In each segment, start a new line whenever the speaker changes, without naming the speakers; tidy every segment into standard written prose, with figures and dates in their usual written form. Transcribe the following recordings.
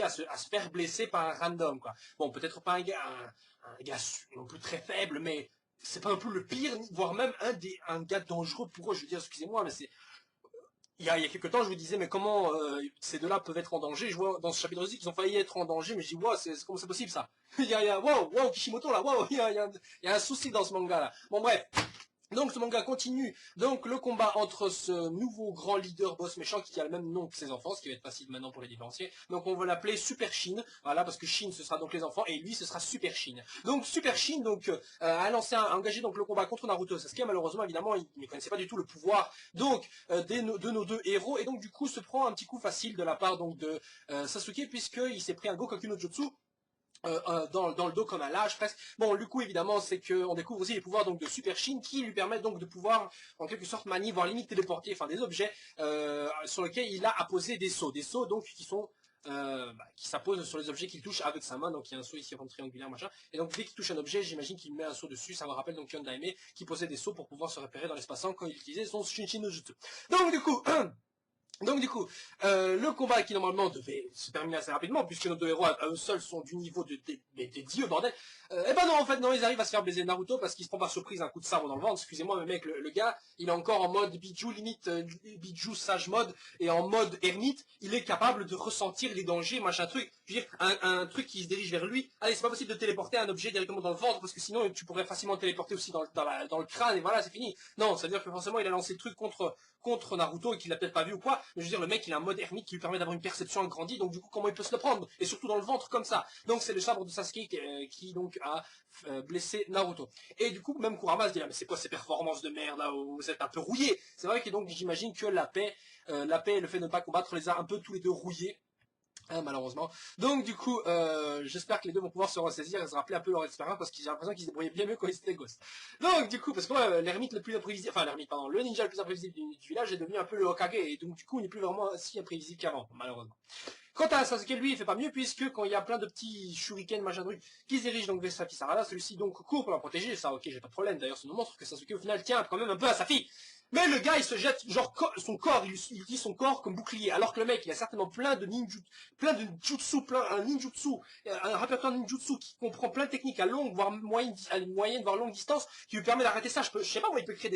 à se faire blesser par un random, quoi. Bon, peut-être pas un gars non plus très faible, mais c'est pas un peu le pire, voire même un gars dangereux pour eux. Je veux dire, excusez-moi, mais c'est il y a quelques temps, je vous disais, mais comment ces deux-là peuvent être en danger? Je vois dans ce chapitre aussi qu'ils ont failli être en danger, mais je dis, wow, comment c'est possible ça? Wow, Kishimoto là, wow, il y a un souci dans ce manga là. Bon bref. Donc ce manga continue, donc le combat entre ce nouveau grand leader boss méchant qui a le même nom que ses enfants, ce qui va être facile maintenant pour les différencier. Donc on va l'appeler Super Shin, voilà, parce que Shin ce sera donc les enfants et lui ce sera Super Shin. Donc Super Shin donc a engagé donc le combat contre Naruto et Sasuke. Malheureusement évidemment il ne connaissait pas du tout le pouvoir donc de nos deux héros et donc du coup se prend un petit coup facile de la part donc de Sasuke puisqu'il s'est pris un Gokaku no Jutsu. Dans le dos comme un lâche presque. Bon, le coup évidemment, c'est qu'on découvre aussi les pouvoirs donc de Super Shin qui lui permettent donc de pouvoir en quelque sorte manier, voire limite téléporter, enfin des objets sur lesquels il a apposé des sceaux donc qui sont qui s'apposent sur les objets qu'il touche avec sa main. Donc il y a un sceau ici rond triangulaire machin. Et donc dès qu'il touche un objet, j'imagine qu'il met un sceau dessus. Ça me rappelle donc Yon Daime qui posait des sceaux pour pouvoir se repérer dans l'espace-temps quand il utilisait son Shinshin no Jutsu. Donc du coup. Le combat qui normalement devait se terminer assez rapidement, puisque nos deux héros à eux seuls sont du niveau des dieux, bordel. Et ben non, en fait, non, ils arrivent à se faire baiser Naruto parce qu'il se prend par surprise un coup de sabre dans le ventre. Excusez-moi, mais mec, le gars, il est encore en mode Biju, limite Biju sage mode, et en mode ermite, il est capable de ressentir les dangers, machin truc. Je veux dire, un truc qui se dirige vers lui. Allez, c'est pas possible de téléporter un objet directement dans le ventre, parce que sinon, tu pourrais facilement téléporter aussi dans le crâne, et voilà, c'est fini. Non, ça veut dire que forcément, il a lancé le truc contre Naruto et qu'il l'a peut-être pas vu ou quoi. Mais je veux dire, le mec, il a un mode ermite qui lui permet d'avoir une perception agrandie, donc du coup, comment il peut se le prendre? Et surtout dans le ventre comme ça. Donc c'est le sabre de Sasuke qui donc a blessé Naruto. Et du coup, même Kurama se dit, ah, mais c'est quoi ces performances de merde là où vous êtes un peu rouillés? C'est vrai que donc j'imagine que la paix et le fait de ne pas combattre les a un peu tous les deux rouillés. Malheureusement. Donc du coup, j'espère que les deux vont pouvoir se ressaisir et se rappeler un peu leur expérience parce que j'ai l'impression qu'ils se débrouillaient bien mieux quand ils étaient gosses. Donc du coup, parce que l'ermite le plus imprévisible, enfin l'ermite, pardon, le ninja le plus imprévisible du village est devenu un peu le Hokage et donc du coup il n'est plus vraiment si imprévisible qu'avant, malheureusement. Quant à Sasuke, lui, il fait pas mieux puisque quand il y a plein de petits shurikens, machin truc, qui se dirigent donc vers sa fille Sarada, celui-ci donc court pour la protéger, ça ok, j'ai pas de problème, d'ailleurs ça nous montre que Sasuke au final tient quand même un peu à sa fille. Mais le gars, il se jette, genre, son corps, il utilise son corps comme bouclier, alors que le mec, il a certainement plein de jutsu, un ninjutsu, un répertoire ninjutsu qui comprend plein de techniques à longue, voire moyenne, voire longue distance, qui lui permet d'arrêter ça. Je sais pas où il peut créer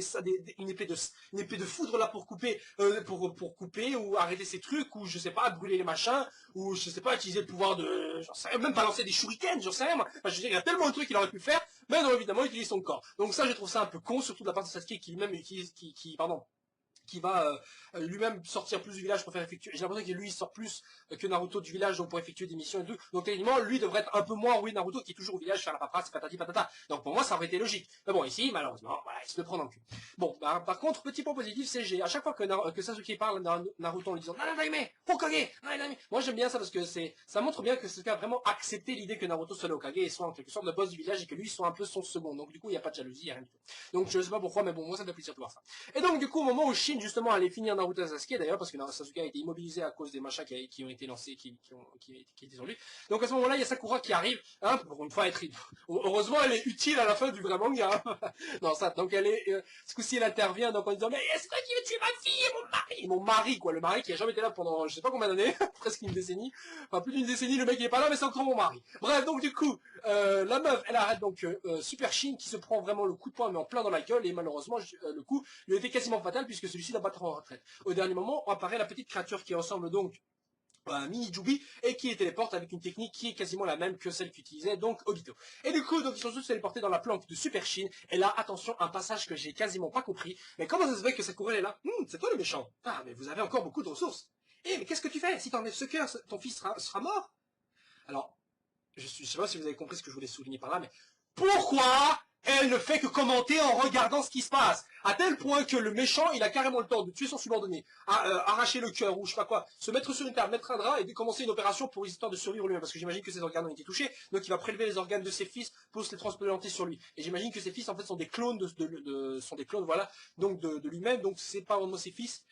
une épée de foudre là pour couper, pour couper, ou arrêter ces trucs, ou je sais pas, brûler les machins, ou je sais pas, utiliser le pouvoir de, j'en sais rien, même balancer des shurikens, j'en sais rien, moi. Enfin, je veux dire, il y a tellement de trucs qu'il aurait pu faire, mais non, évidemment, il utilise son corps. Donc ça, je trouve ça un peu con, surtout de la part de Sasuke qui lui-même utilise, qui va lui-même sortir plus du village pour faire effectuer. J'ai l'impression que lui il sort plus que Naruto du village donc pour effectuer des missions et tout. Donc techniquement lui devrait être un peu moins oui Naruto qui est toujours au village faire la paperasse patati patata. Donc pour moi ça aurait été logique. Mais bon ici malheureusement voilà il se le prend dans le cul. Bon par contre petit point positif c'est à chaque fois que Sasuke parle Naruto en lui disant Nanadaime Hokage Nanadaime. Moi j'aime bien ça parce que ça montre bien que Sasuke a vraiment accepté l'idée que Naruto soit le Hokage et soit en quelque sorte le boss du village et que lui soit un peu son second. Donc du coup il y a pas de jalousie, il y a rien du tout. Donc je sais pas pourquoi mais bon moi ça me fait plaisir de voir ça. Et donc du coup au moment où Shin justement allait finir Naruto et Sasuke d'ailleurs parce que Sasuke a été immobilisé à cause des machins qui ont été lancés qui étaient sur lui. Donc à ce moment-là il y a Sakura qui arrive hein, pour une fois être heureusement elle est utile à la fin du vrai manga. Non ça donc elle est ce coup-ci elle intervient donc en disant mais est-ce que tu veux tuer ma fille et mon mari quoi, le mari qui a jamais été là pendant je sais pas combien d'années presque une décennie, enfin plus d'une décennie, le mec il est pas là mais c'est encore mon mari. Bref donc du coup la meuf elle arrête donc Super Shin qui se prend vraiment le coup de poing mais en plein dans la gueule et malheureusement le coup lui était quasiment fatal puisque celui-ci va battre en retraite. Au dernier moment apparaît la petite créature qui ressemble donc à un mini Jubi et qui les téléporte avec une technique qui est quasiment la même que celle qu'utilisait donc Obito. Et du coup donc ils sont tous téléportés dans la planque de Super Shin et là attention un passage que j'ai quasiment pas compris. Mais comment ça se fait que Sakura est là? C'est toi le méchant. Ah mais vous avez encore beaucoup de ressources. Mais qu'est-ce que tu fais? Si t'enlèves ce cœur, ton fils sera mort. Alors je sais pas si vous avez compris ce que je voulais souligner par là, mais pourquoi elle ne fait que commenter en regardant ce qui se passe, à tel point que le méchant, il a carrément le temps de tuer son subordonné, arracher le cœur ou je sais pas quoi, se mettre sur une table, mettre un drap et de commencer une opération pour histoire de survivre lui-même, parce que j'imagine que ses organes ont été touchés, donc il va prélever les organes de ses fils pour se les transplanter sur lui. Et j'imagine que ses fils en fait sont des clones sont des clones voilà, donc de lui-même, donc c'est pas vraiment ses fils.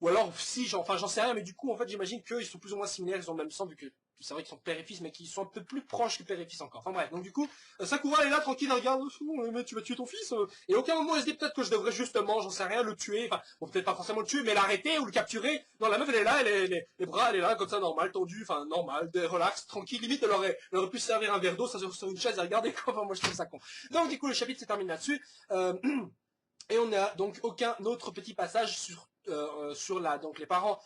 Ou alors, si, j'en sais rien, mais du coup, en fait, j'imagine qu'ils sont plus ou moins similaires, ils ont le même sang, vu que c'est vrai qu'ils sont père et fils, mais qu'ils sont un peu plus proches que père et fils encore. Enfin bref, donc du coup, Sakura est là, tranquille, elle regarde, mais tu vas tuer ton fils et à aucun moment elle se dit peut-être que je devrais justement, j'en sais rien, le tuer, enfin, bon, peut-être pas forcément le tuer, mais l'arrêter ou le capturer. Non, la meuf, elle est là, les bras, elle est là, comme ça, normal, tendu, enfin, normal, relax, tranquille, limite, elle aurait pu se servir un verre d'eau, ça sur une chaise, et regarder quoi, enfin, moi je trouve ça con. Donc du coup, le chapitre se termine là-dessus. Et on n'a donc aucun autre petit passage sur donc les parents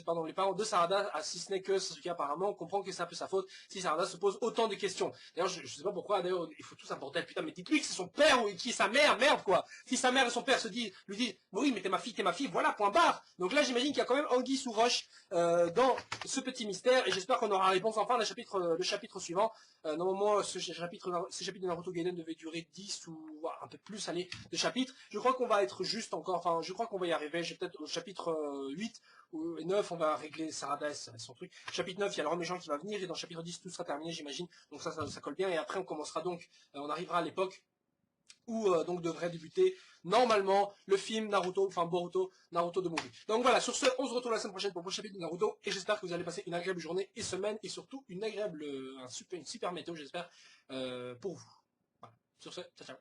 pardon, les parents de Sarada, si ce n'est que Sasuke apparemment, on comprend que c'est un peu sa faute si Sarada se pose autant de questions. D'ailleurs, je sais pas pourquoi, d'ailleurs, il faut tous un bordel, putain, mais dites-lui que c'est son père ou qui est sa mère, merde quoi. Si sa mère et son père lui disent, oui, mais t'es ma fille, voilà, point barre. Donc là, j'imagine qu'il y a quand même anguille sous roche dans ce petit mystère, et j'espère qu'on aura la réponse enfin le chapitre suivant. Normalement, ce chapitre de Naruto Gaiden devait durer 10 ou un peu plus, allez, de chapitres. Je crois qu'on va être juste encore, enfin, je crois qu'on va y arriver. J'ai peut-être au chapitre 8 ou 9, on va régler Sarada et son truc. Chapitre 9, il y a le méchant qui va venir, et dans chapitre 10, tout sera terminé, j'imagine. Donc ça colle bien, et après, on commencera donc, on arrivera à l'époque où donc devrait débuter normalement le film Naruto, enfin Boruto, Naruto de Movie. Donc voilà, sur ce, on se retrouve la semaine prochaine pour le prochain chapitre de Naruto, et j'espère que vous allez passer une agréable journée et semaine, et surtout une super météo, j'espère, pour vous. Voilà. Sur ce, ciao ciao.